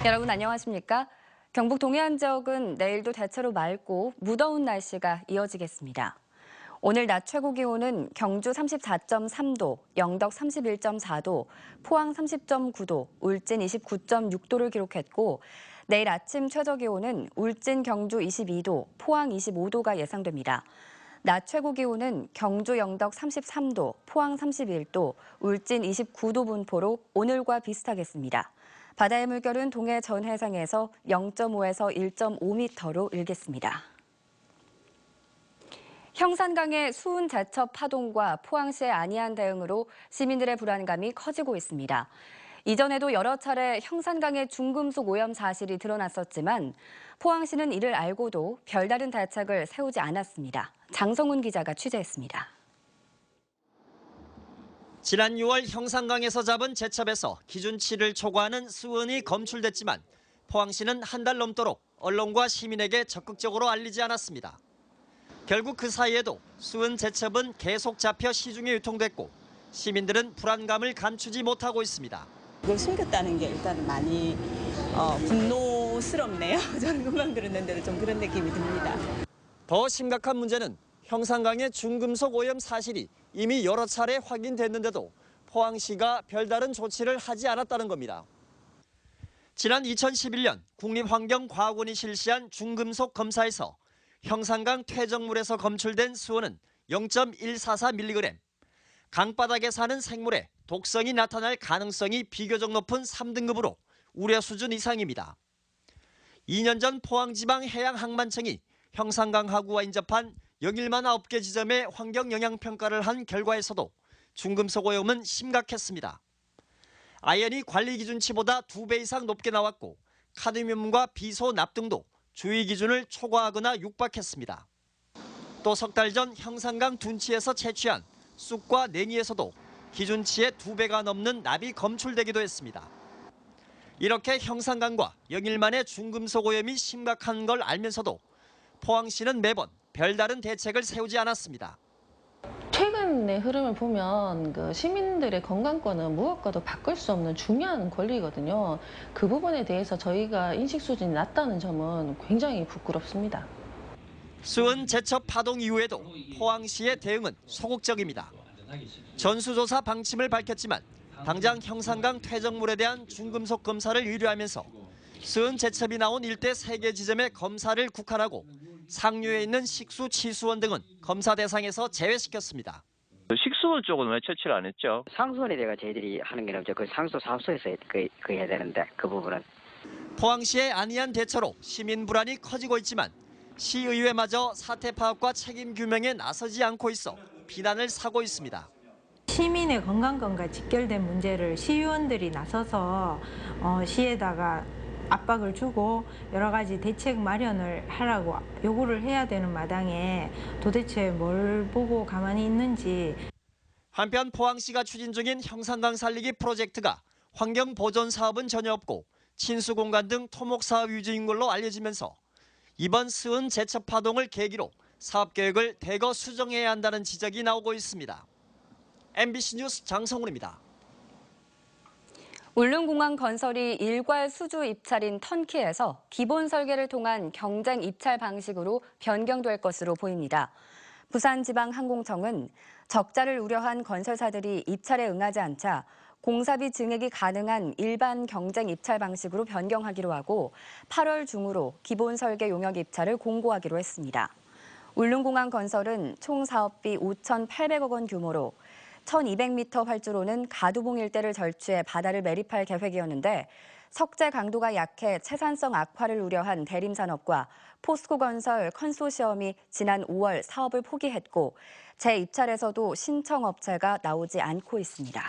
여러분 안녕하십니까? 경북 동해안 지역은 내일도 대체로 맑고 무더운 날씨가 이어지겠습니다. 오늘 낮 최고 기온은 경주 34.3도, 영덕 31.4도, 포항 30.9도, 울진 29.6도를 기록했고 내일 아침 최저 기온은 울진 경주 22도, 포항 25도가 예상됩니다. 낮 최고 기온은 경주 영덕 33도, 포항 31도, 울진 29도 분포로 오늘과 비슷하겠습니다. 바다의 물결은 동해 전 해상에서 0.5에서 1.5m로 일겠습니다. 형산강의 수은 제첩 파동과 포항시의 안이한 대응으로 시민들의 불안감이 커지고 있습니다. 이전에도 여러 차례 형산강의 중금속 오염 사실이 드러났었지만 포항시는 이를 알고도 별다른 대책을 세우지 않았습니다. 장성훈 기자가 취재했습니다. 지난 6월 형산강에서 잡은 제첩에서 기준치를 초과하는 수은이 검출됐지만 포항시는 한 달 넘도록 언론과 시민에게 적극적으로 알리지 않았습니다. 결국 그 사이에도 수은 제첩은 계속 잡혀 시중에 유통됐고 시민들은 불안감을 감추지 못하고 있습니다. 이걸 숨겼다는 게 일단 많이 분노스럽네요. 저는 금방 들었는데도 좀 그런 느낌이 듭니다. 더 심각한 문제는 형산강의 중금속 오염 사실이 이미 여러 차례 확인됐는데도 포항시가 별다른 조치를 하지 않았다는 겁니다. 지난 2011년 국립환경과학원이 실시한 중금속 검사에서 형산강 퇴적물에서 검출된 수온은 0.144mg, 강바닥에 사는 생물에 독성이 나타날 가능성이 비교적 높은 3등급으로 우려 수준 이상입니다. 2년 전 포항지방해양항만청이 형산강 하구와 인접한 영일만 9개 지점의 환경영향평가를 한 결과에서도 중금속 오염은 심각했습니다. 아연이 관리 기준치보다 2배 이상 높게 나왔고 카드뮴과 비소 납 등도 주의 기준을 초과하거나 육박했습니다. 또 석 달 전 형산강 둔치에서 채취한 쑥과 냉이에서도 기준치의 2배가 넘는 납이 검출되기도 했습니다. 이렇게 형산강과 영일만의 중금속 오염이 심각한 걸 알면서도 포항시는 매번 별다른 대책을 세우지 않았습니다. 최근의 흐름을 보면 시민들의 건강권은 무엇과도 바꿀 수 없는 중요한 권리거든요. 그 부분에 대해서 저희가 인식 수준이 낮다는 점은 굉장히 부끄럽습니다. 수은 제첩 파동 이후에도 포항시의 대응은 소극적입니다. 전수조사 방침을 밝혔지만 당장 형산강 퇴적물에 대한 중금속 검사를 의뢰하면서 수은 제첩이 나온 일대 3개 지점의 검사를 국한하고 상류에 있는 식수 치수원 등은 검사 대상에서 제외시켰습니다. 식수원 쪽은 왜 처치를 안 했죠? 상수원에 대가 저희들이 하는 게 없죠. 그 상수 사업소에서 그 해야 되는데 그 부분은. 포항시의 안이한 대처로 시민 불안이 커지고 있지만 시의회마저 사태 파악과 책임 규명에 나서지 않고 있어 비난을 사고 있습니다. 시민의 건강권과 직결된 문제를 시의원들이 나서서 시에다가 압박을 주고 여러 가지 대책 마련을 하라고 요구를 해야 되는 마당에 도대체 뭘 보고 가만히 있는지. 한편 포항시가 추진 중인 형산강 살리기 프로젝트가 환경 보존 사업은 전혀 없고 친수 공간 등 토목 사업 위주인 걸로 알려지면서 이번 수은 제첩 파동을 계기로 사업 계획을 대거 수정해야 한다는 지적이 나오고 있습니다. MBC 뉴스 장성훈입니다. 울릉공항 건설이 일괄 수주 입찰인 턴키에서 기본 설계를 통한 경쟁 입찰 방식으로 변경될 것으로 보입니다. 부산지방항공청은 적자를 우려한 건설사들이 입찰에 응하지 않자 공사비 증액이 가능한 일반 경쟁 입찰 방식으로 변경하기로 하고 8월 중으로 기본 설계 용역 입찰을 공고하기로 했습니다. 울릉공항 건설은 총 사업비 5,800억 원 규모로 1,200m 활주로는 가두봉 일대를 절취해 바다를 매립할 계획이었는데 석재 강도가 약해 채산성 악화를 우려한 대림산업과 포스코건설 컨소시엄이 지난 5월 사업을 포기했고 재입찰에서도 신청업체가 나오지 않고 있습니다.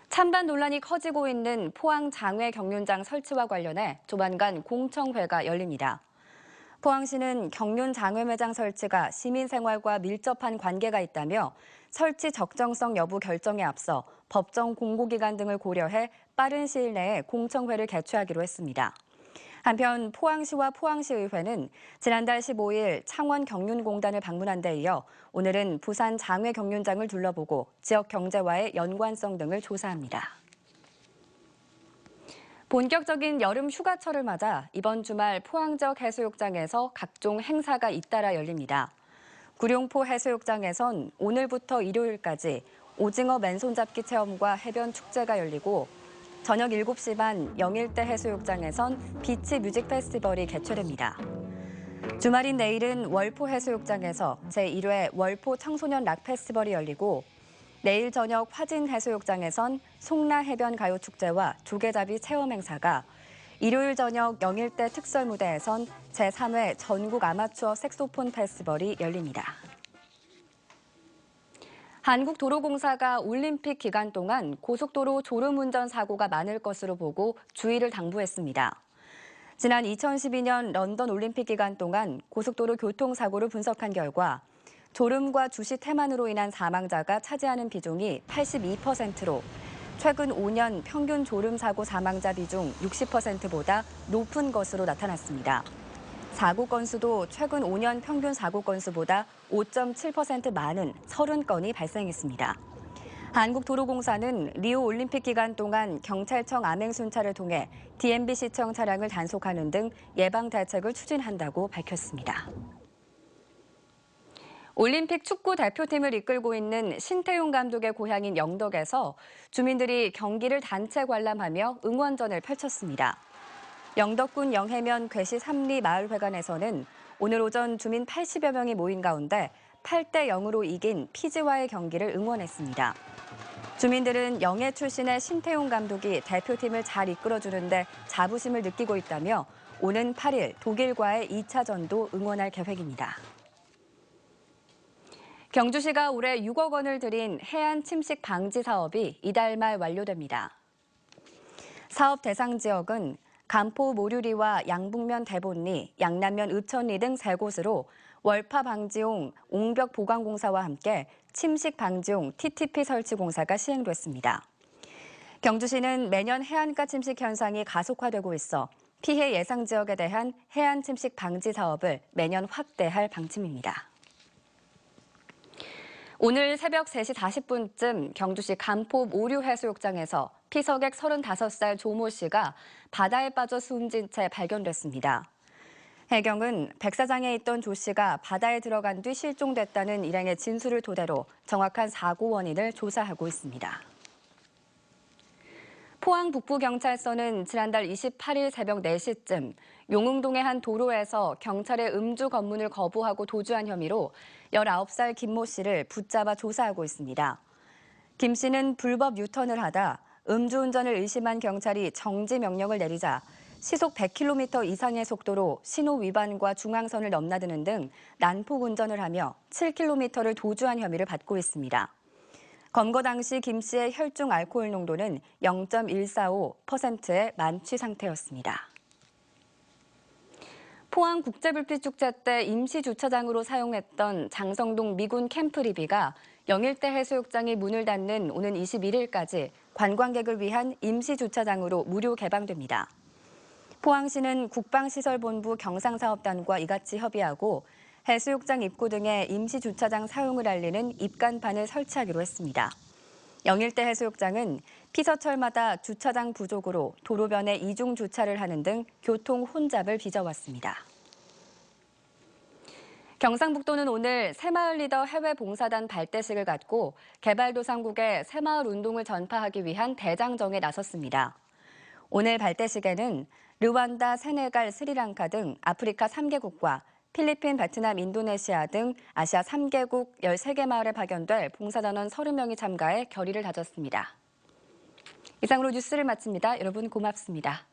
찬반 논란이 커지고 있는 포항 장외 경륜장 설치와 관련해 조만간 공청회가 열립니다. 포항시는 경륜 장외 매장 설치가 시민 생활과 밀접한 관계가 있다며 설치 적정성 여부 결정에 앞서 법정 공고기간 등을 고려해 빠른 시일 내에 공청회를 개최하기로 했습니다. 한편 포항시와 포항시의회는 지난달 15일 창원 경륜공단을 방문한 데 이어 오늘은 부산 장외 경륜장을 둘러보고 지역 경제와의 연관성 등을 조사합니다. 본격적인 여름 휴가철을 맞아 이번 주말 포항 지역 해수욕장에서 각종 행사가 잇따라 열립니다. 구룡포 해수욕장에선 오늘부터 일요일까지 오징어 맨손잡기 체험과 해변 축제가 열리고 저녁 7시 반 영일대 해수욕장에선 비치 뮤직 페스티벌이 개최됩니다. 주말인 내일은 월포 해수욕장에서 제1회 월포 청소년 락 페스티벌이 열리고 내일 저녁 화진 해수욕장에선 송라 해변 가요 축제와 조개잡이 체험 행사가, 일요일 저녁 영일대 특설 무대에선 제3회 전국 아마추어 색소폰 페스티벌이 열립니다. 한국도로공사가 올림픽 기간 동안 고속도로 졸음운전 사고가 많을 것으로 보고 주의를 당부했습니다. 지난 2012년 런던 올림픽 기간 동안 고속도로 교통사고를 분석한 결과 졸음과 주시 태만으로 인한 사망자가 차지하는 비중이 82%로 최근 5년 평균 졸음 사고 사망자 비중 60%보다 높은 것으로 나타났습니다. 사고 건수도 최근 5년 평균 사고 건수보다 5.7% 많은 30건이 발생했습니다. 한국도로공사는 리우 올림픽 기간 동안 경찰청 암행순찰을 통해 DMB-시청 차량을 단속하는 등 예방 대책을 추진한다고 밝혔습니다. 올림픽 축구 대표팀을 이끌고 있는 신태용 감독의 고향인 영덕에서 주민들이 경기를 단체 관람하며 응원전을 펼쳤습니다. 영덕군 영해면 괴시 삼리 마을회관에서는 오늘 오전 주민 80여 명이 모인 가운데 8대 0으로 이긴 피지와의 경기를 응원했습니다. 주민들은 영해 출신의 신태용 감독이 대표팀을 잘 이끌어주는데 자부심을 느끼고 있다며 오는 8일 독일과의 2차전도 응원할 계획입니다. 경주시가 올해 6억 원을 들인 해안 침식 방지 사업이 이달 말 완료됩니다. 사업 대상 지역은 간포 모류리와 양북면 대본리, 양남면 읍천리 등 3곳으로 월파 방지용 옹벽 보강 공사와 함께 침식 방지용 TTP 설치 공사가 시행됐습니다. 경주시는 매년 해안가 침식 현상이 가속화되고 있어 피해 예상 지역에 대한 해안 침식 방지 사업을 매년 확대할 방침입니다. 오늘 새벽 3시 40분쯤 경주시 간포 모류해수욕장에서 피서객 35살 조모 씨가 바다에 빠져 숨진 채 발견됐습니다. 해경은 백사장에 있던 조 씨가 바다에 들어간 뒤 실종됐다는 일행의 진술을 토대로 정확한 사고 원인을 조사하고 있습니다. 포항 북부경찰서는 지난달 28일 새벽 4시쯤 용흥동의 한 도로에서 경찰의 음주 검문을 거부하고 도주한 혐의로 19살 김모 씨를 붙잡아 조사하고 있습니다. 김 씨는 불법 유턴을 하다 음주운전을 의심한 경찰이 정지 명령을 내리자 시속 100km 이상의 속도로 신호 위반과 중앙선을 넘나드는 등 난폭 운전을 하며 7km를 도주한 혐의를 받고 있습니다. 검거 당시 김 씨의 혈중 알코올 농도는 0.145%의 만취 상태였습니다. 포항 국제불빛축제 때 임시 주차장으로 사용했던 장성동 미군 캠프 리비가 영일대 해수욕장이 문을 닫는 오는 21일까지 관광객을 위한 임시 주차장으로 무료 개방됩니다. 포항시는 국방시설본부 경상사업단과 이같이 협의하고 해수욕장 입구 등의 임시 주차장 사용을 알리는 입간판을 설치하기로 했습니다. 영일대 해수욕장은 피서철마다 주차장 부족으로 도로변에 이중 주차를 하는 등 교통 혼잡을 빚어왔습니다. 경상북도는 오늘 새마을 리더 해외 봉사단 발대식을 갖고 개발도상국의 새마을 운동을 전파하기 위한 대장정에 나섰습니다. 오늘 발대식에는 르완다, 세네갈, 스리랑카 등 아프리카 3개국과 필리핀, 베트남, 인도네시아 등 아시아 3개국 13개 마을에 파견될 봉사단원 30명이 참가해 결의를 다졌습니다. 이상으로 뉴스를 마칩니다. 여러분 고맙습니다.